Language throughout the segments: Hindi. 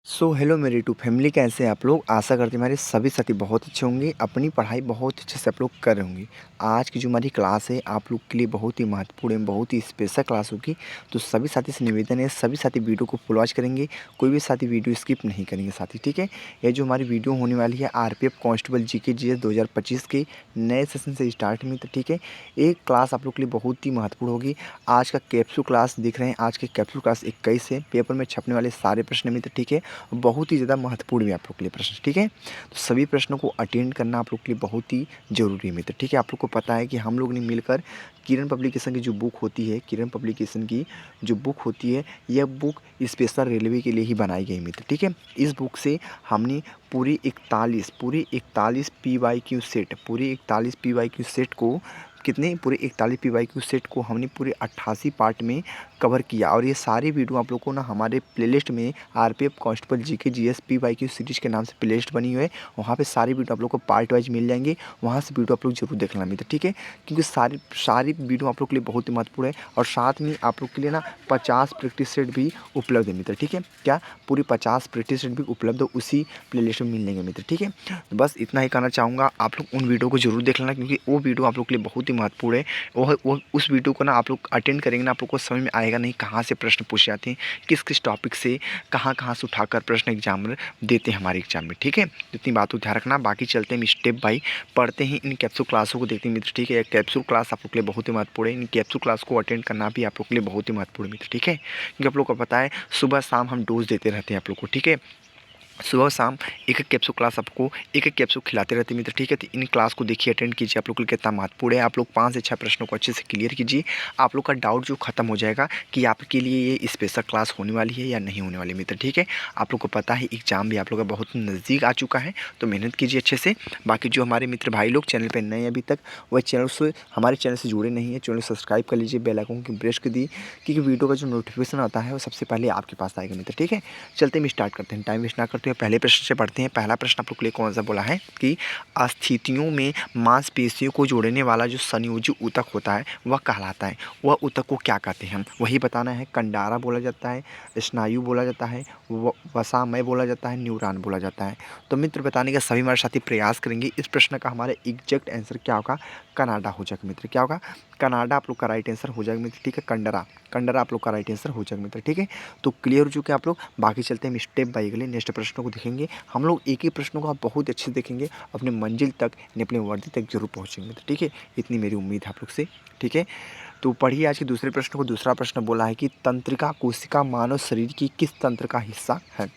हेलो मेरी यूट्यूब फैमिली, कैसे हैं आप लोग। आशा करते हैं हमारे सभी साथी बहुत अच्छे होंगे, अपनी पढ़ाई बहुत अच्छे से आप लोग कर रहे होंगे। आज की जो हमारी क्लास है आप लोग के लिए बहुत ही महत्वपूर्ण है, बहुत ही स्पेशल क्लास होगी। तो सभी साथी से निवेदन है, सभी साथी वीडियो को फुल वॉच करेंगे, कोई भी साथी वीडियो स्किप नहीं करेंगे साथी, ठीक है। ये जो हमारी वीडियो होने वाली है आरपीएफ कांस्टेबल जीके जीएस 2025 के नए सेशन से स्टार्ट में, तो ठीक है। एक क्लास आप लोग के लिए बहुत ही महत्वपूर्ण होगी। आज का कैप्सूल क्लास दिख रहे हैं, आज के कैप्सूल क्लास 21 है। पेपर में छपने वाले सारे प्रश्न मित्र, ठीक है, बहुत ही ज़्यादा महत्वपूर्ण भी आप लोग के लिए प्रश्न, ठीक है। तो सभी प्रश्नों को अटेंड करना आप लोग के लिए बहुत ही ज़रूरी है मित्र, ठीक है। आप लोग को पता है कि हम लोग ने मिलकर किरण पब्लिकेशन की जो बुक होती है, किरण पब्लिकेशन की जो बुक होती है, यह बुक स्पेशल रेलवे के लिए ही बनाई गई मित्र, ठीक है। इस बुक से हमने पूरी 41 PYQ सेट, पूरे 41 PYQ सेट को कितने पूरे 41 PYQ सेट को हमने पूरे 88 पार्ट में कवर किया। और ये सारी वीडियो आप लोग को ना हमारे प्लेलिस्ट में RPF constable GK GS PYQ series के नाम से प्लेलिस्ट बनी हुई है, वहाँ पे सारी वीडियो आप लोग को पार्ट वाइज मिल जाएंगे। वहाँ से वीडियो आप लोग जरूर देख लेना मित्र, ठीक है, क्योंकि सारी वीडियो आप लोग के लिए बहुत ही महत्वपूर्ण है। और साथ में आप लोग के लिए ना 50 प्रैक्टिस सेट भी उपलब्ध है मित्र, ठीक है। क्या पूरी 50 प्रैक्टिस सेट भी उपलब्ध उसी प्लेलिस्ट में मिलेंगे मित्र, ठीक है। बस इतना ही कहना चाहूँगा, आप लोग उन वीडियो को जरूर देख लेना, क्योंकि वो वीडियो आप लोग के लिए बहुत ही महत्वपूर्ण है। वो उस वीडियो को ना आप लोग अटेंड करेंगे ना, आप लोग को समझ में आएगा नहीं कहाँ से प्रश्न पूछे जाते हैं, किस किस टॉपिक से कहाँ से उठाकर प्रश्न एग्जामिनर देते हैं हमारे एग्जाम में, ठीक है। इतनी बात को ध्यान रखना। बाकी चलते हैं स्टेप बाई पढ़ते हैं, इन कैप्सूल क्लासों को देखते हैं मित्र, ठीक है। कैप्सूल क्लास आप लोग के लिए बहुत ही महत्वपूर्ण है, इन कैप्सूल क्लास को अटेंड करना भी आप लोग के लिए बहुत ही महत्वपूर्ण मित्र, ठीक है। क्योंकि आप लोग को पता है सुबह शाम हम डोज देते रहते हैं आप लोग को, ठीक है। सुबह शाम एक कैप्सूल क्लास आपको एक कैप्सूल खिलाते रहते हैं मित्र, ठीक है। तो इन क्लास को देखिए, अटेंड कीजिए, आप लोग के लिए कितना महत्वपूर्ण है। आप लोग 5 से 6 प्रश्नों को अच्छे से क्लियर कीजिए, आप लोग का डाउट जो खत्म हो जाएगा कि आपके लिए ये स्पेशल क्लास होने वाली है या नहीं होने वाली मित्र, ठीक है। आप लोग को पता है एग्जाम भी आप लोग का बहुत नज़दीक आ चुका है, तो मेहनत कीजिए अच्छे से। बाकी जो हमारे मित्र भाई लोग चैनल पर नए अभी तक, वह हमारे चैनल से जुड़े नहीं है, चैनल सब्सक्राइब कर लीजिए, बेल आइकन की प्रेस कर दी, क्योंकि वीडियो का जो नोटिफिकेशन आता है वो सबसे पहले आपके पास आएगा मित्र, ठीक है। चलते हम स्टार्ट करते हैं, टाइम वेस्ट ना करते हुए पहले प्रश्न से पढ़ते हैं। पहला प्रश्न आप लोग के लिए कौन सा बोला है कि अस्थितियों में मांसपेशियों को जोड़ने वाला जो संयोजी ऊतक होता है वह कहलाता है, वह ऊतक को क्या कहते हैं, वही बताना है। कंडारा बोला जाता है, स्नायु बोला जाता है, वसामय बोला जाता है, न्यूरॉन बोला जाता है। तो मित्र बताने का सभी हमारे साथी प्रयास करेंगे। इस प्रश्न का हमारा एग्जैक्ट आंसर क्या होगा, कनाडा हो जाएगा मित्र, क्या होगा, कनाडा आप लोग का राइट आंसर हो जाएगा मित्र, ठीक है। कंडरा आप लोग का राइट आंसर हो जाएगा मित्र, ठीक है। तो क्लियर हो चुके हैं आप लोग। बाकी चलते हैं हम स्टेप बाई अगले नेक्स्ट प्रश्नों को देखेंगे। हम लोग एक ही प्रश्नों को आप बहुत अच्छे से देखेंगे, अपने मंजिल तक यानी अपने वर्दी तक जरूर पहुँचेंगे मित्र, ठीक है। इतनी मेरी उम्मीद है आप लोग से, ठीक है। तो पढ़िए आज के दूसरे प्रश्न को। दूसरा प्रश्न बोला है कि तंत्रिका कोशिका मानव शरीर की किस तंत्र का हिस्सा है।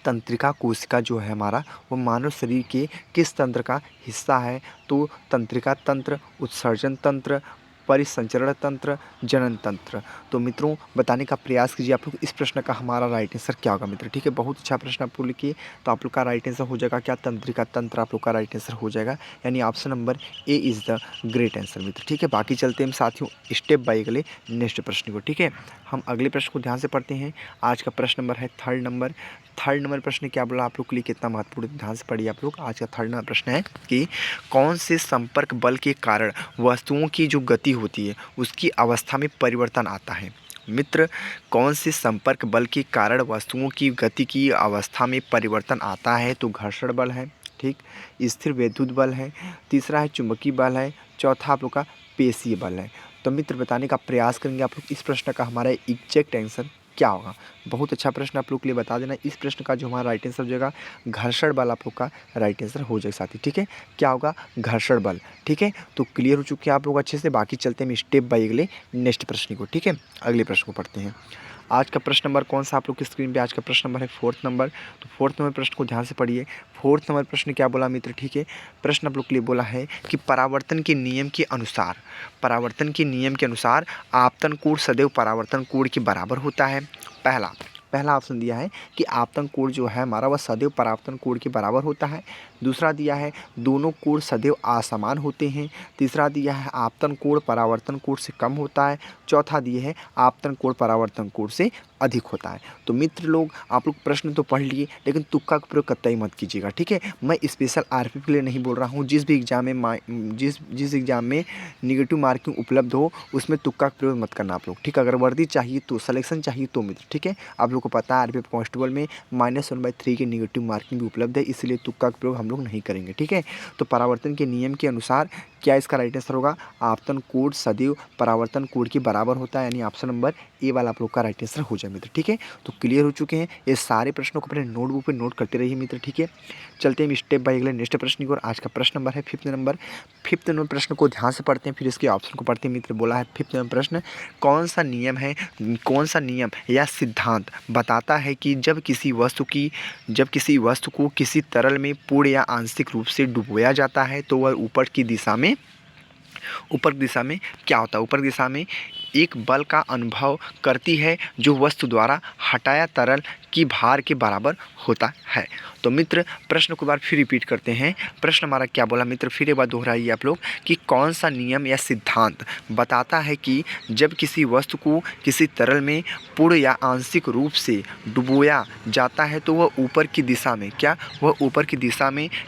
तंत्रिका कोशिका जो है हमारा, वो मानव शरीर के किस तंत्र का हिस्सा है। तो तंत्रिका तंत्र, उत्सर्जन तंत्र, परिसंचरण तंत्र, जनन तंत्र। तो मित्रों बताने का प्रयास कीजिए आप लोग, इस प्रश्न का हमारा राइट आंसर क्या होगा मित्र, ठीक है। बहुत अच्छा प्रश्न आप लोग लिखिए, तो आप लोग का राइट आंसर हो जाएगा क्या, तंत्रिका तंत्र आप लोग का राइट आंसर हो जाएगा, यानी option number A is the great answer मित्र, ठीक है। बाकी चलते हैं साथियों स्टेप बाई अगले नेक्स्ट प्रश्न को, ठीक है। हम अगले प्रश्न को ध्यान से पढ़ते हैं। आज का प्रश्न नंबर है थर्ड नंबर प्रश्न क्या बोला आप लोग के लिए, कितना महत्वपूर्ण, ध्यान से पढ़िए आप लोग। आज का थर्ड नंबर प्रश्न है कि कौन से संपर्क बल के कारण वस्तुओं की जो गति होती है उसकी अवस्था में परिवर्तन आता है। मित्र कौन से संपर्क बल के कारण वस्तुओं की गति की अवस्था में परिवर्तन आता है। तो घर्षण बल है, ठीक, स्थिर वैद्युत बल है, तीसरा है चुंबकीय बल है, चौथा आप लोग का पेशीय बल है। तो मित्र बताने का प्रयास करेंगे आप लोग, इस प्रश्न का हमारा एग्जैक्ट आंसर क्या होगा। बहुत अच्छा प्रश्न आप लोग के लिए बता देना। इस प्रश्न का जो हमारा राइट आंसर हो जाएगा घर्षण बल आप लोग का राइट आंसर हो जाएगा साथी, ठीक है। क्या होगा, घर्षण बल, ठीक है। तो क्लियर हो चुके हैं आप लोग अच्छे से। बाकी चलते हैं स्टेप बाई अगले नेक्स्ट प्रश्न को, ठीक है। अगले प्रश्न को पढ़ते हैं। आज का प्रश्न नंबर कौन सा आप लोग की स्क्रीन पे, आज का प्रश्न नंबर है 4th नंबर। तो 4th नंबर प्रश्न को ध्यान से पढ़िए। 4th नंबर प्रश्न क्या बोला मित्र, ठीक है। प्रश्न आप लोग के लिए बोला है कि परावर्तन के नियम के अनुसार आपतन कोण सदैव परावर्तन कोण के बराबर होता है। पहला ऑप्शन दिया है कि आपतन कोण जो है हमारा वह सदैव परावर्तन कोण के बराबर होता है। दूसरा दिया है दोनों कोण सदैव असमान होते हैं। तीसरा दिया है आपतन कोण परावर्तन कोण से कम होता है। चौथा दिया है आपतन कोण परावर्तन कोण से अधिक होता है। तो मित्र लोग, आप लोग प्रश्न तो पढ़ लिए, लेकिन तुक्का का प्रयोग कतई मत कीजिएगा, ठीक है। मैं स्पेशल आरपीएफ के लिए नहीं बोल रहा हूँ। जिस भी एग्जाम में जिस एग्जाम में निगेटिव मार्किंग उपलब्ध हो, उसमें तुक्का का प्रयोग मत करना आप लोग, ठीक है। अगर वर्दी चाहिए तो, सिलेक्शन चाहिए तो मित्र, ठीक है। आप लोग को पता है आरपीएफ कांस्टेबल में -1/3 की निगेटिव मार्किंग भी उपलब्ध है, इसलिए तुक्का का प्रयोग हम लोग नहीं करेंगे, ठीक है। तो परावर्तन के नियम के अनुसार क्या इसका राइट आंसर होगा? आपतन कोण सदैव परावर्तन कोण के बराबर होता है, यानी ऑप्शन नंबर ए वाला आप लोग का राइट आंसर हो जाए मित्र, ठीक है। तो क्लियर हो चुके हैं ये सारे प्रश्नों को अपने नोटबुक पे नोट करते रहिए मित्र, ठीक है। चलते हैं स्टेप बाय अगले नेक्स्ट प्रश्न की ओर। आज का प्रश्न नंबर है 5th नंबर। 5th नंबर प्रश्न को ध्यान से पढ़ते हैं, फिर इसके ऑप्शन को पढ़ते हैं मित्र। बोला है 5th नंबर प्रश्न, कौन सा नियम या सिद्धांत बताता है कि जब किसी वस्तु को किसी तरल में पूर्ण या आंशिक रूप से डुबोया जाता है तो वह ऊपर की दिशा में क्या होता है? ऊपर दिशा में एक बल का अनुभव करती है जो वस्तु द्वारा हटाया तरल की भार के बराबर होता है। तो मित्र प्रश्न को बार फिर रिपीट करते हैं। प्रश्न हमारा क्या बोला मित्र, फिर एक बार दोहराइए आप लोग कि कौन सा नियम या सिद्धांत बताता है कि जब किसी वस्तु को किसी तरल में पूर्ण या आंशिक रूप से डुबोया जाता है तो वह ऊपर की दिशा में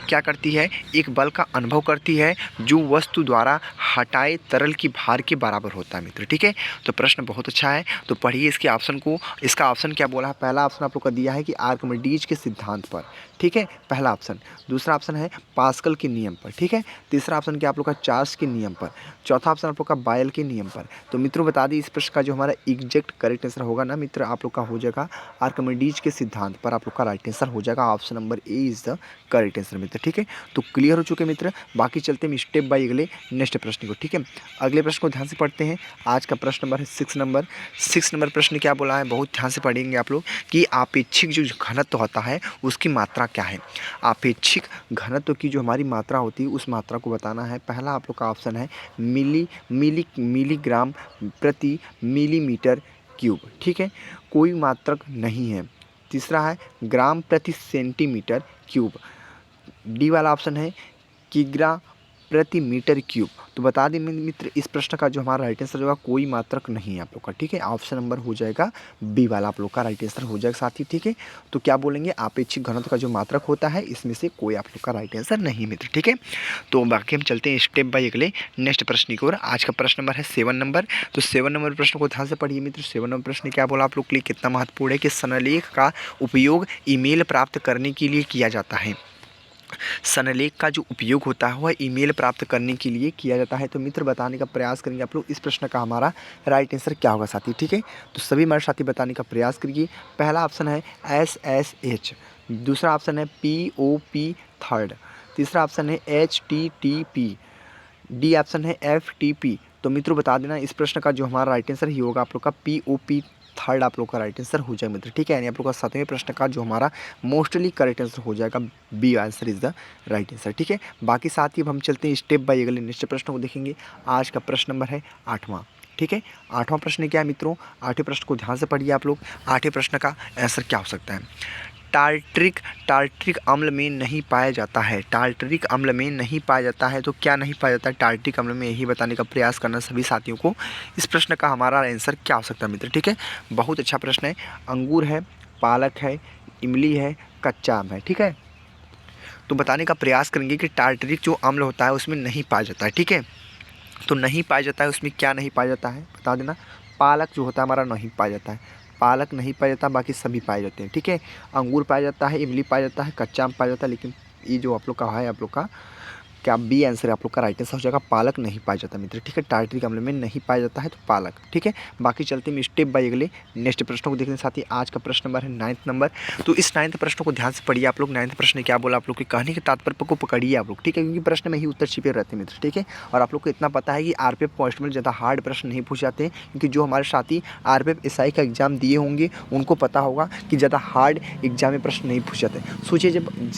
क्या करती है? एक बल का अनुभव करती है जो वस्तु द्वारा हटाए तरल की भार के बराबर होता है मित्र, ठीक है। तो प्रश्न बहुत अच्छा है, तो पढ़िए इसके ऑप्शन को। इसका ऑप्शन क्या बोला है? पहला ऑप्शन आप लोग का दिया है कि आर्किमिडीज के सिद्धांत पर, ठीक है, पहला ऑप्शन। दूसरा ऑप्शन है पास्कल के नियम पर, ठीक है। तीसरा ऑप्शन क्या आप लोग का? चार्ल्स के नियम पर। चौथा ऑप्शन आप लोग का बायल के नियम पर। तो मित्रों बता दी, इस प्रश्न का जो हमारा एग्जैक्ट करेक्ट आंसर होगा ना मित्र, आप लोग का हो जाएगा आर्किमिडीज के सिद्धांत पर, आप लोग का राइट आंसर हो जाएगा option number A is the correct answer मित्र, ठीक है। तो क्लियर हो चुके मित्र। बाकी चलते हैं स्टेप बाय अगले नेक्स्ट प्रश्न को, ठीक है। अगले प्रश्न को ध्यान से पढ़ते हैं। आज का प्रश्न नंबर है 6 नंबर। 6 नंबर प्रश्न क्या बोला है, बहुत ध्यान से पढ़ेंगे आप लोग कि आपेक्षिक जो घनत्व होता है उसकी मात्रा क्या है। आपेक्षिक घनत्व की जो हमारी मात्रा होती है उस मात्रा को बताना है। पहला आप लोग का ऑप्शन है मिलीग्राम प्रति मिलीमीटर क्यूब, ठीक है, कोई मात्रक नहीं है। तीसरा है ग्राम प्रति सेंटीमीटर क्यूब। डी वाला ऑप्शन है किग्रा प्रति मीटर क्यूब। तो बता दें मित्र, इस प्रश्न का जो हमारा राइट आंसर होगा कोई मात्रक नहीं है आप लोग का, ठीक है। ऑप्शन नंबर हो जाएगा बी वाला आप लोग का राइट आंसर हो जाएगा साथी, ठीक है। तो क्या बोलेंगे, आपेक्षिक घनत्व का जो मात्रक होता है इसमें से कोई आप लोग का राइट आंसर नहीं मित्र, ठीक है। तो बाकी हम चलते हैं स्टेप बाय अगले नेक्स्ट प्रश्न की ओर। आज का प्रश्न नंबर है 7 नंबर। तो 7 नंबर प्रश्न को ध्यान से पढ़िए मित्र। 7 नंबर प्रश्न क्या बोला आप लोग के लिए, कितना महत्वपूर्ण है कि सनलेख का उपयोग ईमेल प्राप्त करने के लिए किया जाता है। सनलेख का जो उपयोग होता है वह ईमेल प्राप्त करने के लिए किया जाता है। तो मित्र बताने का प्रयास करेंगे आप लोग इस प्रश्न का हमारा राइट आंसर क्या होगा साथी, ठीक है। तो सभी हमारे साथी बताने का प्रयास करिए। पहला ऑप्शन है SSH, दूसरा ऑप्शन है POP थर्ड, तीसरा ऑप्शन है HTTP, डी ऑप्शन है FTP। तो मित्रों बता देना इस प्रश्न का जो हमारा राइट आंसर ही होगा आप लोग का POP थर्ड आप लोग का राइट आंसर हो जाएगा मित्र, ठीक है। यानी आप लोग का 7वें प्रश्न का जो हमारा मोस्टली करेक्ट आंसर हो जाएगा B answer is the right answer, ठीक है। बाकी साथ ही अब हम चलते हैं स्टेप बाय अगले नेक्स्ट प्रश्न को देखेंगे। आज का प्रश्न नंबर है 8वां, ठीक है। 8वां प्रश्न क्या है मित्रों, 8वें प्रश्न को ध्यान से पढ़िए आप लोग। 8वें प्रश्न का आंसर क्या हो सकता है। टार्ट्रिक अम्ल में नहीं पाया जाता है। टार्ट्रिक अम्ल में नहीं पाया जाता है, तो क्या नहीं पाया जाता है टार्ट्रिक अम्ल में, यही बताने का प्रयास करना सभी साथियों को। इस प्रश्न का हमारा आंसर क्या हो सकता है मित्र, ठीक है। बहुत अच्छा प्रश्न है। अंगूर है, पालक है, इमली है, कच्चा आम है, ठीक है। तो बताने का प्रयास करेंगे कि टार्ट्रिक जो अम्ल होता है उसमें नहीं पाया जाता है, ठीक है। तो नहीं पाया जाता है, उसमें क्या नहीं पाया जाता है बता देना। पालक जो होता है हमारा नहीं पाया जाता है, पालक नहीं पाया जाता, बाकी सभी पाए जाते हैं, ठीक है। अंगूर पाया जाता है, इमली पाया जाता है, कच्चा आम पाया जाता है, लेकिन ये जो आप लोग का है आप लोग का क्या बी आंसर है आप लोग का राइट आंसर हो जाएगा। पालक नहीं पाया जाता मित्र, ठीक है। टार्ट्रिक अम्ल में नहीं पाया जाता है तो पालक, ठीक है। बाकी चलते हैं स्टेप बाय अगले नेक्स्ट प्रश्न को देखने साथ ही। आज का प्रश्न नंबर है 9th नंबर। तो इस 9th प्रश्न को ध्यान से पढ़िए आप लोग। 9th प्रश्न क्या बोला आप लोग के कहने के तात्पर्य को पकड़िए आप लोग, ठीक है, क्योंकि प्रश्न में ही उत्तर छिपे रहते हैं मित्र, ठीक है। और आप लोग को इतना पता है कि आरपीएफ कांस्टेबल ज़्यादा हार्ड प्रश्न नहीं पूछ जाते हैं, क्योंकि जो हमारे साथी आरपीएफ एसआई का एग्जाम दिए होंगे उनको पता होगा कि ज़्यादा हार्ड एग्जाम में प्रश्न नहीं पूछ जाते।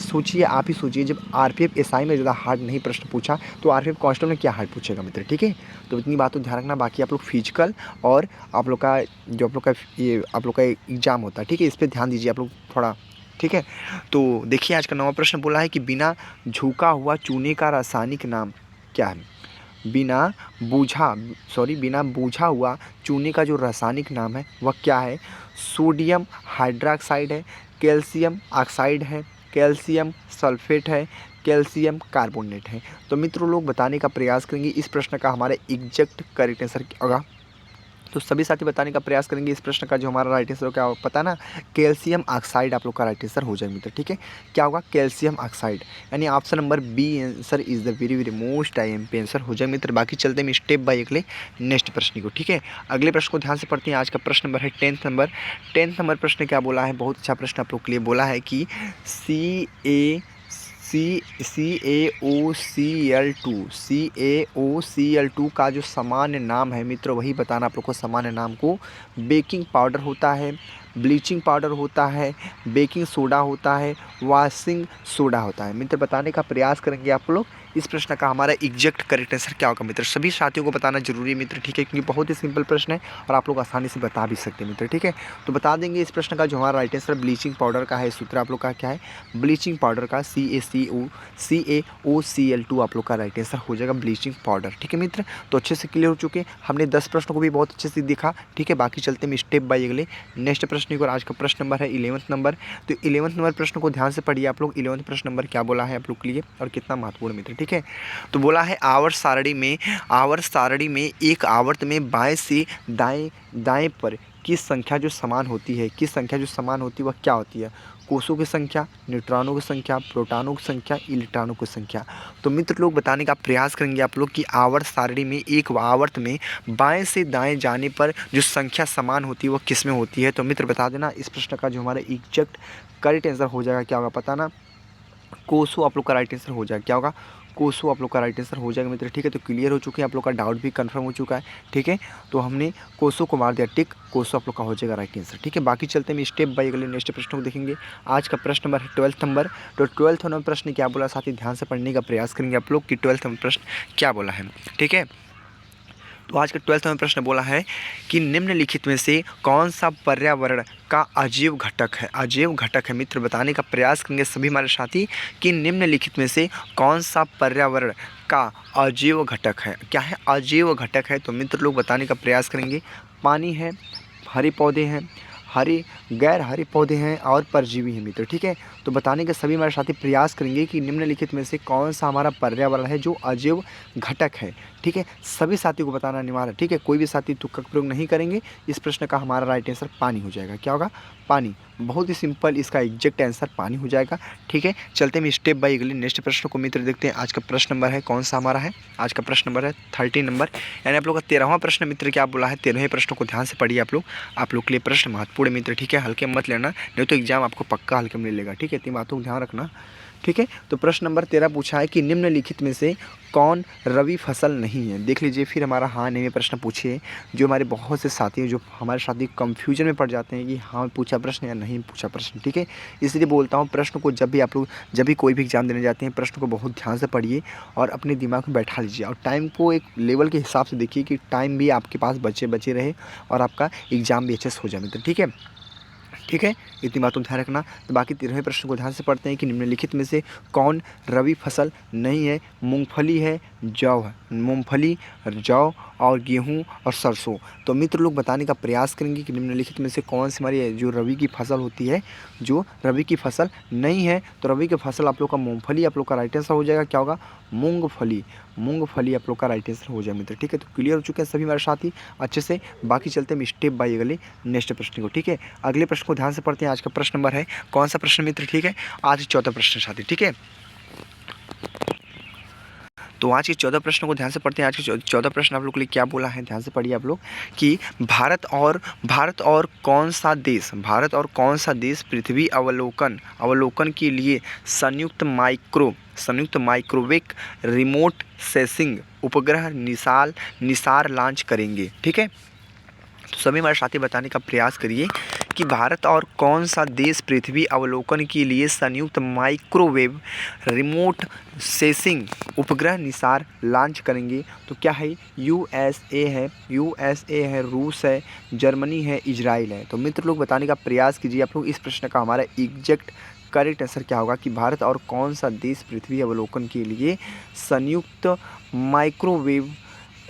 सोचिए आप ही सोचिए, जब आरपीएफ एसआई में ज़्यादा हार्ड नहीं प्रश्न पूछा तो आरपीएफ कांस्टेबल में क्या हार्ड पूछेगा मित्र, ठीक है। तो इतनी बात तो ध्यान रखना। बाकी आप लोग फिजिकल और आप लोग का जो आप लोग का ये आप लोग का एग्जाम होता है, ठीक है, इस पर ध्यान दीजिए आप लोग थोड़ा, ठीक है। तो देखिए आज का 9वां प्रश्न बोला है कि बिना झुका हुआ चूने का रासायनिक नाम क्या है। बिना बूझा हुआ चूने का जो रासायनिक नाम है वह क्या है। सोडियम हाइड्रोक्साइड है, कैल्शियम ऑक्साइड है, कैल्शियम सल्फेट है, कैल्शियम कार्बोनेट है। तो मित्रों लोग बताने का प्रयास करेंगे इस प्रश्न का हमारा एग्जैक्ट करेक्ट आंसर क्या होगा। तो सभी साथी बताने का प्रयास करेंगे इस प्रश्न का जो हमारा राइट आंसर क्या होगा, पता ना, कैल्शियम ऑक्साइड आप लोग का राइट आंसर हो जाएगा मित्र। ठीक है, क्या होगा, कैल्शियम ऑक्साइड, यानी option number B answer is the very very most IMP answer हो जाएगा मित्र। बाकी चलते हैं स्टेप बाय अगले नेक्स्ट प्रश्न को। ठीक है, अगले प्रश्न को ध्यान से पढ़ते हैं। आज का प्रश्न नंबर है 10th नंबर प्रश्न क्या बोला है, बहुत अच्छा प्रश्न आप लोग के लिए बोला है कि CaOCl2 का जो सामान्य नाम है मित्र वही बताना आप लोग को। सामान्य नाम को बेकिंग पाउडर होता है, ब्लीचिंग पाउडर होता है, बेकिंग सोडा होता है, वॉशिंग सोडा होता है। मित्र बताने का प्रयास करेंगे आप लोग इस प्रश्न का हमारा एग्जैक्ट करेक्ट आंसर क्या होगा मित्र। सभी साथियों को बताना जरूरी है मित्र। ठीक है, क्योंकि बहुत ही सिंपल प्रश्न है और आप लोग आसानी से बता भी सकते हैं मित्र। ठीक है, तो बता देंगे इस प्रश्न का जो हमारा राइट आंसर ब्लीचिंग पाउडर का है। सूत्र आप लोग का क्या है, ब्लीचिंग पाउडर का CaOCl2 आप लोग का राइट आंसर हो जाएगा ब्लीचिंग पाउडर। ठीक है मित्र, तो अच्छे से क्लियर हो चुके हैं। हमने 10 प्रश्नों को भी बहुत अच्छे से देखा। ठीक है, बाकी चलते हैं स्टेप बाय अगले नेक्स्ट प्रश्न को। आज का प्रश्न नंबर है 11th नंबर। तो 11th नंबर प्रश्न को ध्यान से पढ़िए आप लोग। 11th प्रश्न नंबर क्या बोला है आप लोग के लिए और कितना महत्वपूर्ण मित्र। ठीक है, तो बोला है आवर्त सारणी में एक आवर्त में बाएं से दाएं पर किस संख्या जो समान होती है, वह क्या होती है। कोषों की संख्या, न्यूट्रॉनों की संख्या, प्रोटॉनों की संख्या, इलेक्ट्रॉनों की संख्या। तो मित्र लोग बताने का प्रयास करेंगे आप लोग कि आवर्त सारणी में एक आवर्त में बाएं से दाएं जाने पर जो संख्या समान होती है वह किस में होती है। तो मित्र बता देना इस प्रश्न का जो हमारा एग्जैक्ट करेक्ट आंसर हो जाएगा क्या होगा, पता ना, कोसो आप लोग का राइट आंसर हो जाएगा। क्या होगा, कोसो आप लोग का राइट आंसर हो जाएगा मित्र। ठीक है, तो क्लियर हो चुके हैं, आप लोग का डाउट भी कंफर्म हो चुका है। ठीक है, तो हमने कोसो को मार दिया टिक, कोसो आप लोग का हो जाएगा राइट आंसर। ठीक है, बाकी चलते हैं स्टेप बाय अगले नेक्स्ट प्रश्न को देखेंगे। आज का प्रश्न नंबर है 12th नंबर। तो 12th नंबर प्रश्न क्या बोला, साथ ही ध्यान से पढ़ने का प्रयास करेंगे आप लोग कि 12th नंबर प्रश्न क्या बोला है। ठीक है, तो आज का 12th में प्रश्न बोला है कि निम्नलिखित में से कौन सा पर्यावरण का अजैव घटक है मित्र। बताने का प्रयास करेंगे सभी हमारे साथी कि निम्नलिखित में से कौन सा पर्यावरण का अजैव घटक है। क्या है, अजैव घटक है। तो मित्र लोग बताने का प्रयास करेंगे, पानी है, हरे पौधे हैं, गैर हरे पौधे हैं और परजीवी हैं मित्र। ठीक है, तो बताने के सभी हमारे साथी प्रयास करेंगे कि निम्नलिखित में से कौन सा हमारा पर्यावरण है जो अजैव घटक है। ठीक है, सभी साथियों को बताना अनिवार्य है। ठीक है, कोई भी साथी तुक्का का प्रयोग नहीं करेंगे। इस प्रश्न का हमारा राइट आंसर पानी हो जाएगा। क्या होगा, पानी। बहुत ही सिंपल, इसका एग्जैक्ट आंसर पानी हो जाएगा। ठीक है, चलते हैं स्टेप बाय अगले नेक्स्ट प्रश्न को मित्र देखते हैं। आज का प्रश्न नंबर है कौन सा हमारा है, आज का प्रश्न नंबर है 13 नंबर, यानी आप लोग का 13वां प्रश्न मित्र क्या बोला है। 13वें प्रश्न को ध्यान से पढ़िए आप लोग के लिए प्रश्न महत्वपूर्ण मित्र। ठीक है, हल्के मत लेना, नहीं तो एग्जाम आपको पक्का हल्के में ले लेगा। ठीक है, इतनी बातों का ध्यान रखना। ठीक है, तो प्रश्न नंबर 13 पूछा है कि निम्नलिखित में से कौन रबी फसल नहीं है। देख लीजिए फिर हमारा हाँ नहीं में प्रश्न पूछिए। जो हमारे बहुत से साथी हैं, जो हमारे साथी कंफ्यूजन में पड़ जाते हैं कि हाँ पूछा प्रश्न या नहीं पूछा प्रश्न। ठीक है, इसलिए बोलता हूँ प्रश्न को जब भी कोई भी एग्जाम देने जाते हैं प्रश्न को बहुत ध्यान से पढ़िए और अपने दिमाग में बैठा लीजिए और टाइम को एक लेवल के हिसाब से देखिए कि टाइम भी आपके पास बचे रहे और आपका एग्जाम भी अच्छे से हो जाए मित्र। ठीक है, इतनी बातों ध्यान रखना। तो बाकी 13वें प्रश्न को ध्यान से पढ़ते हैं कि निम्नलिखित में से कौन रबी फसल नहीं है। मूंगफली है, जौ और गेहूं और सरसों। तो मित्र लोग बताने का प्रयास करेंगे कि निम्नलिखित में से कौन सी हमारी जो रबी की फसल होती है, जो रबी की फसल नहीं है। तो रबी की फसल आप लोग का मूंगफली आप लोग का राइट आंसर हो जाएगा। क्या होगा, मूंगफली आप लोग का राइट आंसर हो जाए मित्र। ठीक है, तो क्लियर हो चुके हैं सभी हमारे साथी अच्छे से। बाकी चलते हैं स्टेप बाय अगले नेक्स्ट प्रश्न को। ठीक है, अगले प्रश्न को ध्यान से पढ़ते हैं। आज का प्रश्न नंबर है कौन सा प्रश्न मित्र। ठीक है, आज 14 प्रश्न साथी। ठीक है, तो आज के 14 प्रश्नों को ध्यान से पढ़ते हैं। आज के 14 प्रश्न आप लोग के लिए क्या बोला है, ध्यान से पढ़िए आप लोग कि भारत और कौन सा देश पृथ्वी अवलोकन के लिए संयुक्त माइक्रोवेव रिमोट सेंसिंग उपग्रह निसार लॉन्च करेंगे। ठीक है, तो सभी हमारे साथी बताने का प्रयास करिए कि भारत और कौन सा देश पृथ्वी अवलोकन के लिए संयुक्त माइक्रोवेव रिमोट सेंसिंग उपग्रह निसार लॉन्च करेंगे। तो क्या है, यूएसए है, रूस है, जर्मनी है, इजराइल है। तो मित्र लोग बताने का प्रयास कीजिए आप लोग इस प्रश्न का हमारा एग्जैक्ट करेक्ट आंसर क्या होगा कि भारत और कौन सा देश पृथ्वी अवलोकन के लिए संयुक्त माइक्रोवेव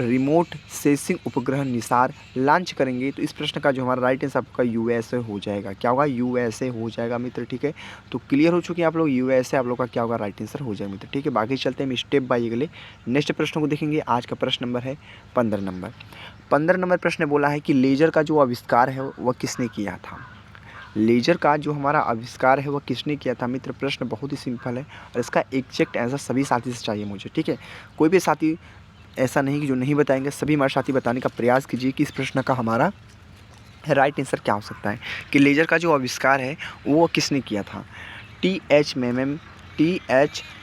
रिमोट सेंसिंग उपग्रह निसार लॉन्च करेंगे? तो इस प्रश्न का जो हमारा राइट आंसर आपका यूएसए हो जाएगा। क्या होगा? यूएसए हो जाएगा मित्र, ठीक है। तो क्लियर हो चुके हैं आप लोग, यूएसए आप लोग का क्या होगा? राइट आंसर हो जाएगा मित्र, ठीक है। बाकी चलते हैं हम स्टेप बाय अगले नेक्स्ट प्रश्न को देखेंगे। आज का प्रश्न नंबर है 15 नंबर। 15 नंबर प्रश्न बोला है कि लेजर का जो आविष्कार है वह किसने किया था? लेजर का जो हमारा आविष्कार है वह किसने किया था मित्र? प्रश्न बहुत ही सिंपल है और इसका एग्जैक्ट आंसर सभी साथी से चाहिए मुझे, ठीक है। कोई भी साथी ऐसा नहीं कि जो नहीं बताएंगे, सभी हमारे साथी बताने का प्रयास कीजिए कि इस प्रश्न का हमारा राइट आंसर क्या हो सकता है, कि लेजर का जो आविष्कार है वो किसने किया था? T H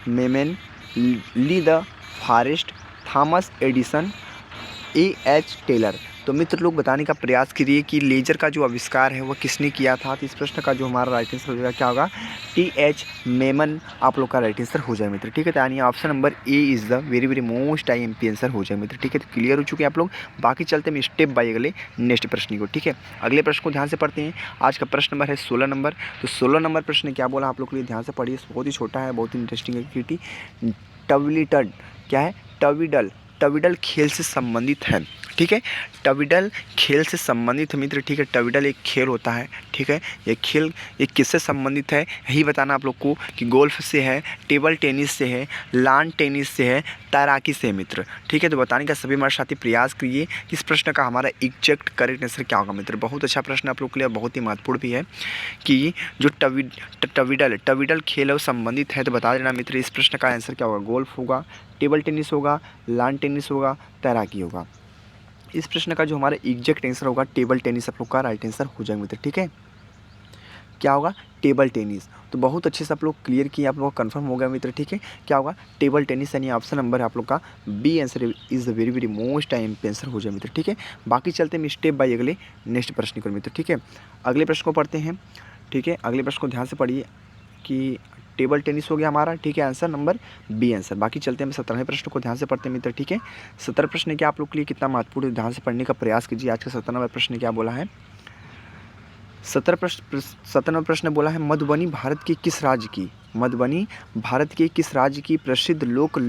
Maiman, Lee de Forest, Thomas Edison, H Taylor. तो मित्र लोग बताने का प्रयास करिए कि लेजर का जो आविष्कार है वह किसने किया था। तो इस प्रश्न का जो हमारा राइट आंसर हो जाएगा क्या होगा? टी.एच. मेमन आप लोग का राइट आंसर हो जाए मित्र, ठीक है। तो यानी option number A is the very very most IMP answer हो जाए मित्र, ठीक है। तो क्लियर हो चुके हैं आप लोग। बाकी चलते हैं स्टेप बाय अगले नेक्स्ट प्रश्न को, ठीक है। अगले प्रश्न को ध्यान से पढ़ते हैं। आज का प्रश्न नंबर है 16 नंबर। तो 16 नंबर प्रश्न क्या बोला आप लोग के लिए, ध्यान से पढ़िए। बहुत ही छोटा है, बहुत ही इंटरेस्टिंग एक्टिविटी। टविलिटन क्या है? टविडल खेल से संबंधित है, ठीक है। टविडल खेल से संबंधित है मित्र, ठीक है। टविडल एक खेल होता है, ठीक है। ये खेल ये किससे संबंधित है यही बताना आप लोग को, कि गोल्फ से है, टेबल टेनिस से है, लॉन टेनिस से है, तैराकी से है मित्र, ठीक है। तो बताने का सभी हमारे साथी प्रयास करिए कि इस प्रश्न का हमारा एग्जैक्ट करेक्ट आंसर क्या होगा मित्र। बहुत अच्छा प्रश्न आप लोग के लिए, बहुत ही महत्वपूर्ण भी है कि जो टविडल खेल है वो संबंधित है। तो बता देना मित्र, इस प्रश्न का आंसर क्या होगा? गोल्फ होगा, टेबल टेनिस होगा, लॉन टेनिस होगा, तैराकी होगा। इस प्रश्न का जो हमारा एग्जैक्ट आंसर होगा टेबल टेनिस आप लोग का राइट आंसर हो जाएगा मित्र, ठीक है। क्या होगा? Table tennis. तो बहुत अच्छे से आप लोग क्लियर किए, आप लोग कंफर्म हो गया मित्र, ठीक है। क्या होगा? टेबल टेनिस, यानी ऑप्शन नंबर है आप लोग का B answer is the very very most IMP answer हो जाए मित्र, ठीक है। बाकी चलते हैं स्टेप बाय अगले नेक्स्ट प्रश्न को मित्र, ठीक है। अगले प्रश्न को पढ़ते हैं, ठीक है। अगले प्रश्न को ध्यान से पढ़िए कि टेबल टेनिस हो गया हमारा, ठीक है। Answer number B answer. बाकी चलते हैं 17वें प्रश्न को ध्यान से पढ़ते हैं मित्र, ठीक है। 17 प्रश्न क्या आप लोग के लिए कितना महत्वपूर्ण है, ध्यान से पढ़ने का प्रयास कीजिए। आज का 17वां प्रश्न क्या बोला है? 17वां प्रश्न बोला है मधुबनी भारत के किस राज्य की प्रसिद्ध लोक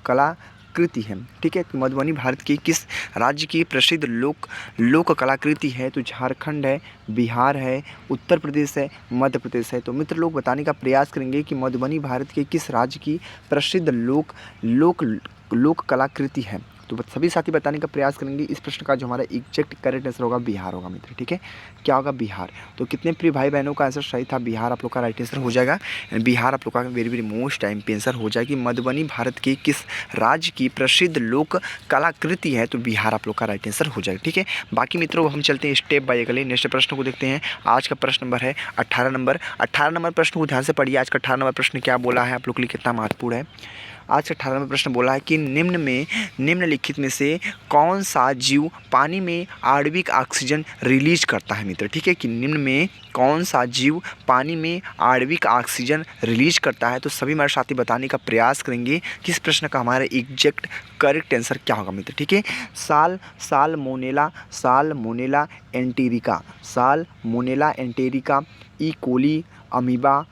कलाकृति है, ठीक है। मधुबनी भारत के किस राज्य की प्रसिद्ध लोक कलाकृति है? तो झारखंड है, बिहार है, उत्तर प्रदेश है, मध्य प्रदेश है। तो मित्र लोग बताने का प्रयास करेंगे कि मधुबनी भारत के किस राज्य की प्रसिद्ध लोक कलाकृति है। तो सभी साथी बताने का प्रयास करेंगे। इस प्रश्न का जो हमारा एग्जैक्ट करेक्ट आंसर होगा बिहार होगा मित्र, ठीक है। क्या होगा? बिहार। तो कितने प्रिय भाई बहनों का आंसर सही था? बिहार आप लोग का राइट आंसर हो जाएगा। बिहार आप लोग का very very most IMP answer हो जाएगी। मधुबनी भारत के किस राज्य की प्रसिद्ध लोक कलाकृति है? तो बिहार आप लोग का राइट आंसर हो जाएगा, ठीक है। बाकी मित्रों हम चलते हैं स्टेप बाय अगले नेक्स्ट प्रश्न को देखते हैं। आज का प्रश्न नंबर है 18 नंबर। 18 नंबर प्रश्न को ध्यान से पढ़िए। आज का 18 नंबर प्रश्न क्या बोला है आप लोग के लिए, कितना महत्वपूर्ण है। आज का 18वां प्रश्न बोला है कि निम्नलिखित में से कौन सा जीव पानी में आणविक ऑक्सीजन रिलीज करता है मित्र, ठीक है। कि निम्न में कौन सा जीव पानी में आणविक ऑक्सीजन रिलीज करता है? तो सभी हमारे साथी बताने का प्रयास करेंगे कि इस प्रश्न का हमारा एग्जैक्ट करेक्ट आंसर क्या होगा मित्र, ठीक है। सालमोनेला एंटेरिका, ई कोली, अमीबा,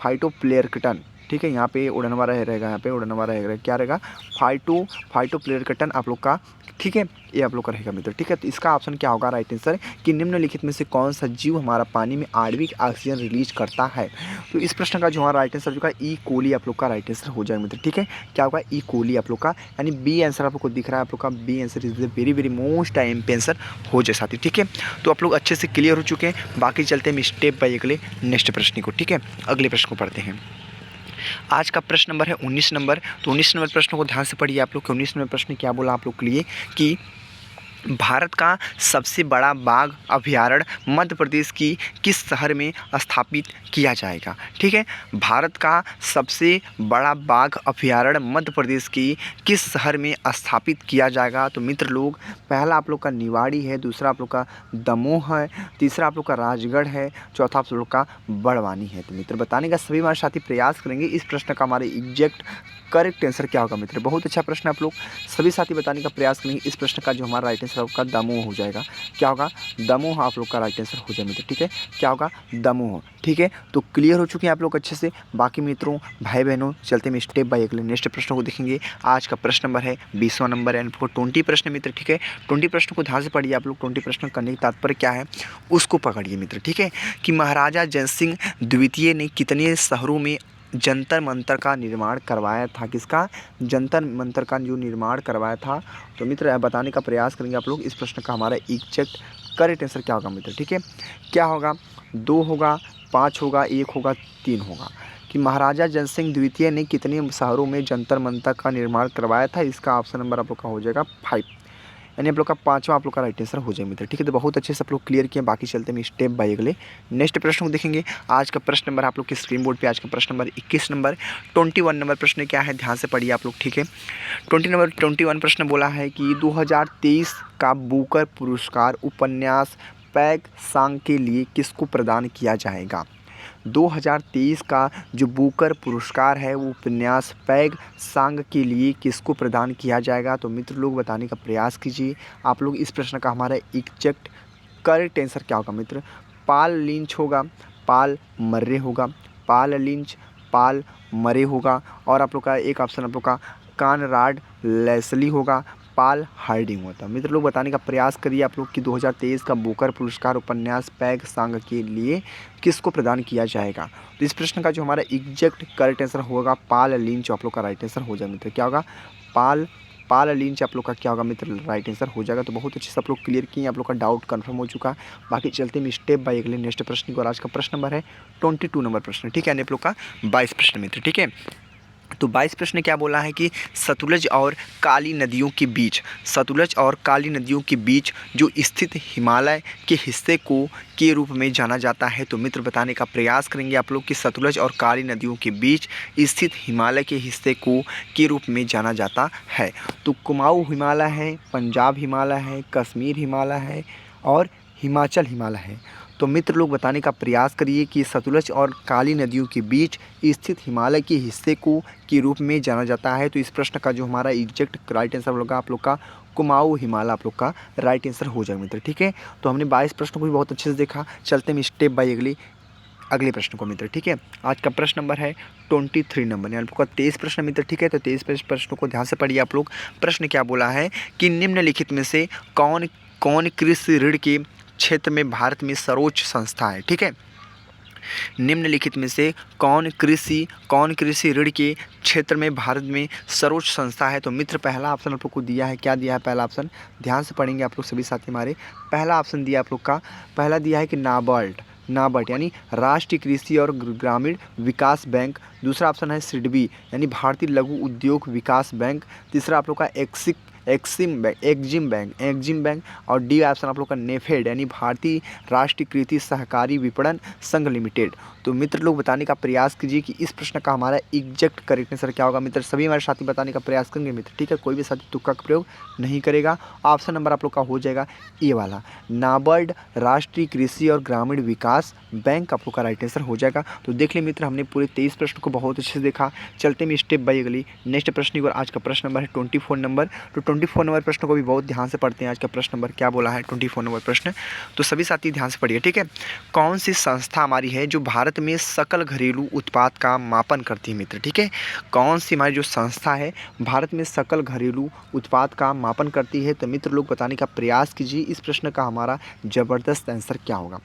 फाइटोप्लेंक्टन, ठीक है। यहाँ पे उड़न वाला रहेगा, यहाँ पे उड़न वाला रहेगा, क्या रहेगा? फाइटोप्लेंक्टन आप लोग का, ठीक है। ये आप लोग का रहेगा मित्र, ठीक है। तो इसका ऑप्शन क्या होगा राइट आंसर, कि निम्नलिखित में से कौन सा जीव हमारा पानी में आणविक ऑक्सीजन रिलीज करता है? तो इस प्रश्न का जो हमारा राइट आंसर होगा ई कोली आप लोग का राइट आंसर हो जाएगा मित्र, ठीक है। क्या होगा? ई कोली आप लोग का, यानी बी आंसर आप लोग को दिख रहा है, आप लोग का B answer is the very very most IMP answer हो जाए साथी, ठीक है। तो आप लोग अच्छे से क्लियर हो चुके हैं। बाकी चलते हैं स्टेप बाय अगले नेक्स्ट प्रश्न को, ठीक है। अगले प्रश्न को पढ़ते हैं। आज का प्रश्न नंबर है 19 नंबर। तो 19 नंबर प्रश्न को ध्यान से पढ़िए आप लोग के। 19 नंबर प्रश्न क्या बोला आप लोग के लिए कि भारत का सबसे बड़ा बाघ अभयारण्य मध्य प्रदेश की किस शहर में स्थापित किया जाएगा, ठीक है। भारत का सबसे बड़ा बाघ अभयारण्य मध्य प्रदेश की किस शहर में स्थापित किया जाएगा? तो मित्र लोग पहला आप लोग का निवाड़ी है, दूसरा आप लोग का दमोह है, तीसरा आप लोग का राजगढ़ है, चौथा आप लोग का बड़वानी है। तो मित्र बताने का सभी हमारे साथी प्रयास करेंगे। इस प्रश्न का हमारे एग्जैक्ट करेक्ट आंसर क्या होगा मित्र। बहुत अच्छा प्रश्न आप लोग सभी साथी बताने का प्रयास करेंगे। इस प्रश्न का जो हमारा राइट आंसर आपका दमोह हो जाएगा। क्या होगा? दमोह आप लोग का राइट आंसर हो जाए मित्र, ठीक है। क्या होगा? दमोह, ठीक है। तो क्लियर हो चुके हैं आप लोग अच्छे से। बाकी मित्रों, भाई बहनों, चलते हम स्टेप बाय अगले नेक्स्ट प्रश्न को देखेंगे। आज का प्रश्न नंबर है 20वां नंबर है, 20 प्रश्न मित्र, ठीक है। 20 प्रश्न को ध्यान से पढ़िए आप लोग। 20 प्रश्न करने का तात्पर्य क्या है उसको पकड़िए मित्र, ठीक है। कि महाराजा जयसिंह द्वितीय ने कितने शहरों में जंतर मंतर का निर्माण करवाया था? किसका? जंतर मंतर का जो निर्माण करवाया था। तो मित्र बताने का प्रयास करेंगे आप लोग। इस प्रश्न का हमारा एग्जैक्ट करेक्ट आंसर क्या होगा मित्र, ठीक है। क्या होगा? 2 होगा, 5 होगा, 1 होगा, 3 होगा। कि महाराजा जयसिंह द्वितीय ने कितने शहरों में जंतर मंतर का निर्माण करवाया था? इसका ऑप्शन नंबर आप लोग का हो जाएगा 5, यानी आप लोग का 5वां आप लोग का राइट आंसर हो जाए मित्र, ठीक है। तो बहुत अच्छे से आप लोग क्लियर किए। बाकी चलते हैं स्टेप बाय अगले नेक्स्ट प्रश्न को देखेंगे। आज का प्रश्न नंबर आप लोग के स्क्रीन बोर्ड पे आज का प्रश्न नंबर 21 नंबर 21 नंबर प्रश्न क्या है, ध्यान से पढ़िए आप लोग, ठीक है। 21 प्रश्न बोला है कि 2023 का बुकर पुरस्कार उपन्यास पैग सांग के लिए किसको प्रदान किया जाएगा? 2023 का जो बुकर पुरस्कार है वो उपन्यास पैग सांग के लिए किसको प्रदान किया जाएगा? तो मित्र लोग बताने का प्रयास कीजिए आप लोग। इस प्रश्न का हमारा एग्जैक्ट करेक्ट आंसर क्या होगा मित्र? पाल लिंच होगा, पाल मर्रे होगा, पाल लिंच, पाल मरे होगा, और आप लोग का एक ऑप्शन आप लोग का कानराड लेस्ली होगा, पाल हार्डिंग होता है। मित्र लोग बताने का प्रयास करिए आप लोग कि 2023 का बुकर पुरस्कार उपन्यास पैग सांग के लिए किसको प्रदान किया जाएगा? तो इस प्रश्न का जो हमारा एग्जैक्ट करेक्ट आंसर होगा पाल लिंच आप लोग का राइट आंसर हो जाए मित्र। क्या होगा? पाल लिंच आप लोग का क्या होगा मित्र? राइट आंसर हो जाएगा। तो बहुत अच्छे से आप लोग क्लियर किए, आप लोग का डाउट कंफर्म हो चुका। बाकी चलते हैं स्टेप बाय अगले नेक्स्ट प्रश्न को। और आज का प्रश्न नंबर है 22 नंबर प्रश्न, ठीक है। यानी आप लोग का 22 प्रश्न मित्र, ठीक है। तो 22 प्रश्न क्या बोला है कि सतलुज और काली नदियों के बीच, सतलुज और काली नदियों के बीच जो स्थित हिमालय के हिस्से को के रूप में जाना जाता है। तो मित्र बताने का प्रयास करेंगे आप लोग कि सतलुज और काली नदियों के बीच स्थित हिमालय के हिस्से को के रूप में जाना जाता है। तो कुमाऊँ हिमालय है, पंजाब हिमालय है, कश्मीर हिमालय है और हिमाचल हिमालय है। तो मित्र लोग बताने का प्रयास करिए कि सतलुज और काली नदियों के बीच स्थित हिमालय के हिस्से को के रूप में जाना जाता है। तो इस प्रश्न का जो हमारा एग्जैक्ट राइट आंसर होगा आप लोग का कुमाऊँ हिमालय आप लोग का राइट आंसर हो जाएगा मित्र, ठीक है। तो हमने 22 प्रश्नों को भी बहुत अच्छे से देखा। चलते हैं स्टेप बाय अगले प्रश्न को मित्र, ठीक है। आज का प्रश्न नंबर है 23 नंबर, यानी आपका 23 प्रश्न मित्र, ठीक है। तो 23 प्रश्नों को ध्यान से पढ़िए आप लोग। प्रश्न क्या बोला है कि निम्नलिखित में से कौन कौन कृषि ऋण के क्षेत्र में भारत में सर्वोच्च संस्था है, ठीक है। निम्नलिखित में से कौन कृषि ऋण के क्षेत्र में भारत में सर्वोच्च संस्था है? तो मित्र पहला ऑप्शन आप लोग को दिया है, क्या दिया है पहला ऑप्शन? ध्यान से पढ़ेंगे आप लोग सभी साथी हमारे। पहला ऑप्शन दिया आप लोग का, पहला दिया है कि नाबार्ड यानी राष्ट्रीय कृषि और ग्रामीण विकास बैंक। दूसरा ऑप्शन है सिडबी यानी भारतीय लघु उद्योग विकास बैंक। तीसरा आप लोग का एक्जिम बैंक और डी ऑप्शन आप लोग का नेफेड यानी भारतीय राष्ट्रीय कृषि सहकारी विपणन संघ लिमिटेड। तो मित्र लोग बताने का प्रयास कीजिए कि इस प्रश्न का हमारा एग्जैक्ट करेक्ट आंसर क्या होगा मित्र। सभी हमारे साथी बताने का प्रयास करेंगे मित्र, ठीक है। कोई भी साथी तुक्का का प्रयोग नहीं करेगा। ऑप्शन नंबर आप लोग का हो जाएगा ए वाला, नाबार्ड राष्ट्रीय कृषि और ग्रामीण विकास बैंक आप लोग का राइट आंसर हो जाएगा। तो देख ले मित्र, हमने पूरे 23 प्रश्न को बहुत अच्छे से देखा। चलते हैं स्टेप बाय अगली नेक्स्ट प्रश्न की ओर। आज का प्रश्न नंबर है 24 नंबर। तो 24 नंबर प्रश्न को भी बहुत ध्यान से पढ़ते हैं। आज का प्रश्न नंबर क्या बोला है 24 नंबर प्रश्न, तो सभी साथी ध्यान से पढ़िए, ठीक है। कौन सी संस्था हमारी है जो भारत में सकल घरेलू उत्पाद का मापन करती है मित्र, ठीक है। कौन सी हमारी जो संस्था है भारत में सकल घरेलू उत्पाद का मापन करती है? तो मित्र लोग बताने का प्रयास कीजिए इस प्रश्न का हमारा जबरदस्त आंसर क्या होगा।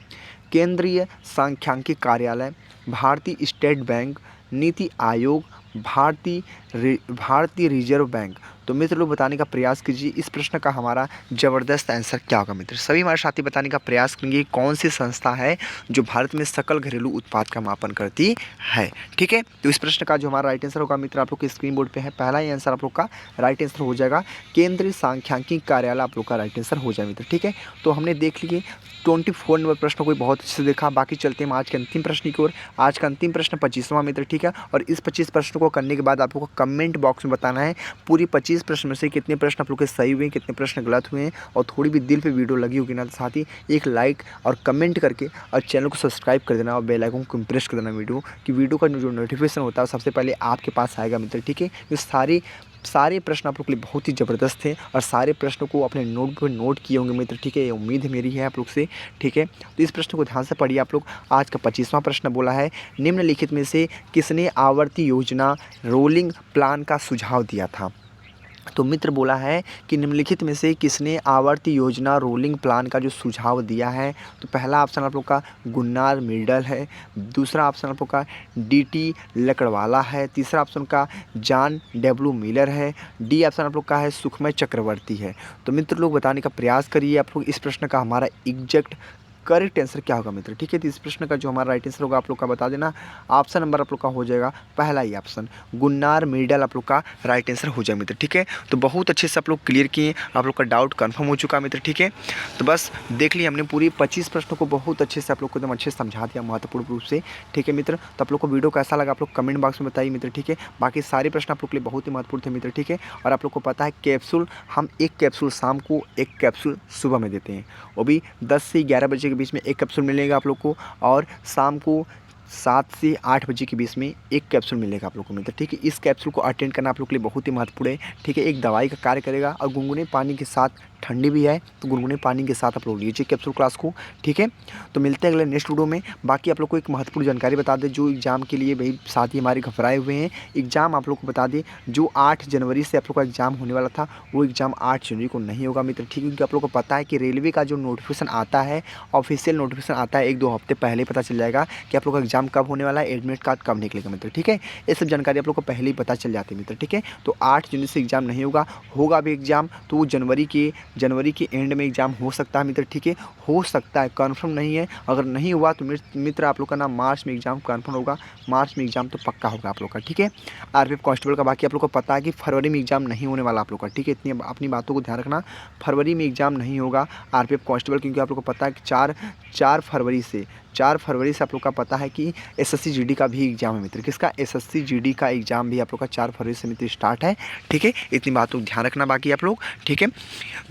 केंद्रीय सांख्यिकी कार्यालय, भारतीय स्टेट बैंक, नीति आयोग, भारतीय रिजर्व बैंक। तो मित्र लोग बताने का प्रयास कीजिए इस प्रश्न का हमारा ज़बरदस्त आंसर क्या होगा मित्र। सभी हमारे साथी बताने का प्रयास करेंगे कौन सी संस्था है जो भारत में सकल घरेलू उत्पाद का मापन करती है, ठीक है। तो इस प्रश्न का जो हमारा राइट आंसर होगा मित्र आप लोग के स्क्रीन बोर्ड पे है। पहला ही आंसर आप लोग का राइट आंसर हो जाएगा केंद्रीय सांख्यिकी कार्यालय आप लोग का राइट आंसर हो जाए मित्र, ठीक है। तो हमने देख लिए 24 नंबर प्रश्न को बहुत अच्छे से देखा। बाकी चलते हैं आज के अंतिम प्रश्न की ओर। आज का अंतिम प्रश्न 25वां मित्र, ठीक है। और इस 25 प्रश्न को करने के बाद आप लोग को कमेंट बॉक्स में बताना है पूरी 25 प्रश्न में से कितने प्रश्न आप लोग के सही हुए, कितने प्रश्न गलत हुए हैं। और थोड़ी भी दिल पे वीडियो लगी होगी ना तो साथ ही एक लाइक और कमेंट करके और चैनल को सब्सक्राइब कर देना और बेल आइकन को प्रेस कर देना वीडियो का जो नोटिफिकेशन होता है सबसे पहले आपके पास आएगा मित्र, ठीक है। ये सारी सारे प्रश्न आप लोग के लिए बहुत ही ज़बरदस्त थे और सारे प्रश्नों को अपने नोट पर नोट किए होंगे मित्र, ठीक है। ये उम्मीद मेरी है आप लोग से, ठीक है। तो इस प्रश्न को ध्यान से पढ़िए आप लोग। आज का 25वां प्रश्न बोला है, निम्नलिखित में से किसने आवर्ती योजना रोलिंग प्लान का सुझाव दिया था। तो मित्र बोला है कि निम्नलिखित में से किसने आवर्ती योजना रोलिंग प्लान का जो सुझाव दिया है। तो पहला ऑप्शन आप लोग का गुन्नार मिर्डल है, दूसरा ऑप्शन आप लोग का डीटी लकड़वाला है, तीसरा ऑप्शन का जॉन डब्ल्यू मिलर है, डी ऑप्शन आप लोग का है सुखमय चक्रवर्ती है। तो मित्र लोग बताने का प्रयास करिए आप लोग इस प्रश्न का हमारा एग्जैक्ट करेक्ट आंसर क्या होगा मित्र, ठीक है। तो इस प्रश्न का जो हमारा राइट आंसर होगा आप लोग का बता देना। ऑप्शन नंबर आप लोग का हो जाएगा पहला ही ऑप्शन गुन्नार मिर्डल आप लोग का राइट आंसर हो जाए मित्र, ठीक है। तो बहुत अच्छे से आप लोग क्लियर किए, आप लोग का डाउट कंफर्म हो चुका मित्र, ठीक है। तो बस देख लिया हमने पूरी 25 प्रश्नों को बहुत अच्छे से आप लोग को एकदम अच्छे से समझा दिया महत्वपूर्ण रूप से, ठीक है मित्र। तो आप लोग को वीडियो कैसा लगा आप लोग कमेंट बॉक्स में बताइए मित्र, ठीक है। बाकी सारे प्रश्न आप लोग के लिए बहुत ही महत्वपूर्ण थे मित्र, ठीक है। और आप लोग को पता है कैप्सूल हम एक कैप्सूल शाम को, एक कैप्सूल सुबह में देते हैं, वो भी 10 से 11 बजे के बीच में एक कैप्सूल मिलेगा आप लोग को, और शाम को 7 से 8 बजे के बीच में एक कैप्सूल मिलेगा आप लोग को मित्र, ठीक है। इस कैप्सूल को अटेंड करना आप लोग के लिए बहुत ही महत्वपूर्ण है, ठीक है। एक दवाई का कार्य करेगा और गुनगुने पानी के साथ, ठंडी भी है तो गुनगुने पानी के साथ आप लोग लीजिए कैप्सूल क्लास को, ठीक है। तो मिलते हैं अगले नेक्स्ट वीडियो में। बाकी आप लोग को एक महत्वपूर्ण जानकारी बता दें, जो एग्ज़ाम के लिए भाई साथी हमारे घबराए हुए हैं, एग्ज़ाम आप लोग को बता दें जो 8 जनवरी से आप लोग का एग्ज़ाम होने वाला था वो एग्ज़ाम 8 जनवरी को नहीं होगा मित्र, ठीक है। क्योंकि आप लोग को पता है कि रेलवे का जो नोटिफिकेशन आता है, ऑफिशियल नोटिफिकेशन आता है 1-2 हफ्ते पहले पता चल जाएगा कि आप लोग का एग्ज़ाम कब होने वाला है, एडमिट कार्ड कब निकलेगा मित्र, ठीक है। ये सब जानकारी आप लोग को पहले ही पता चल जाती है मित्र, ठीक है। तो 8 जनवरी से एग्ज़ाम नहीं होगा, होगा भी एग्ज़ाम तो वो जनवरी के एंड में एग्ज़ाम हो सकता है मित्र, ठीक है। हो सकता है, कन्फर्म नहीं है। अगर नहीं हुआ तो मित्र आप लोग का ना मार्च में एग्ज़ाम कन्फर्म होगा, मार्च में एग्ज़ाम तो पक्का होगा आप लोग का, ठीक है। आरपीएफ कांस्टेबल का बाकी आप लोग को पता है कि फरवरी में एग्ज़ाम नहीं होने वाला आप लोग का, ठीक है। इतनी अपनी बातों को ध्यान रखना, फरवरी में एग्ज़ाम नहीं होगा आरपीएफ कांस्टेबल, क्योंकि आप लोग को पता है कि 4 फरवरी से आप लोग का पता है कि एसएससी जीडी का भी एग्ज़ाम है मित्र। किसका? एसएससी जीडी का एग्ज़ाम भी आप लोग का 4 फरवरी से मित्र स्टार्ट है, ठीक है। इतनी बातों को ध्यान रखना बाकी आप लोग, ठीक है।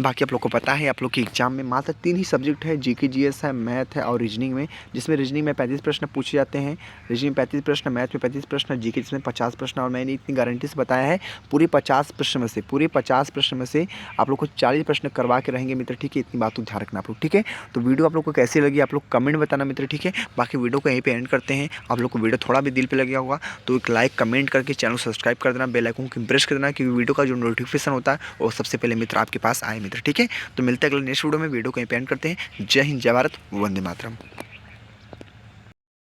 बाकी आप लोग को पता है आप लोग के एग्ज़ाम में मात्र 3 ही सब्जेक्ट है, जीके जीएस है, मैथ है और रीजनिंग में, जिसमें रीजनिंग में 35 प्रश्न पूछे जाते हैं, रीजनिंग 35 प्रश्न, मैथ में 35 प्रश्न, जीके जिसमें 50 प्रश्न। और मैंने इतनी गारंटी से बताया है पूरे 50 प्रश्न में से आप लोग को 40 प्रश्न करवा के रहेंगे मित्र, ठीक है। इतनी बात को ध्यान रखना आप लोग, ठीक है। तो वीडियो आप लोग को कैसी लगी आप लोग कमेंट बताना मित्र, ठीक है। बाकी वीडियो को यहीं पे एंड करते हैं। आप लोग को वीडियो थोड़ा भी दिल पे लग गया होगा तो एक लाइक कमेंट करके चैनल सब्सक्राइब कर देना, बेल आइकन को प्रेस कर देना, क्योंकि वीडियो का जो नोटिफिकेशन होता है वो सबसे पहले मित्र आपके पास आए मित्र, ठीक है। तो मिलते हैं अगले नेक्स्ट वीडियो में। वीडियो को यहीं पे एंड करते हैं। जय हिंद, जय भारत, वंदे मातरम।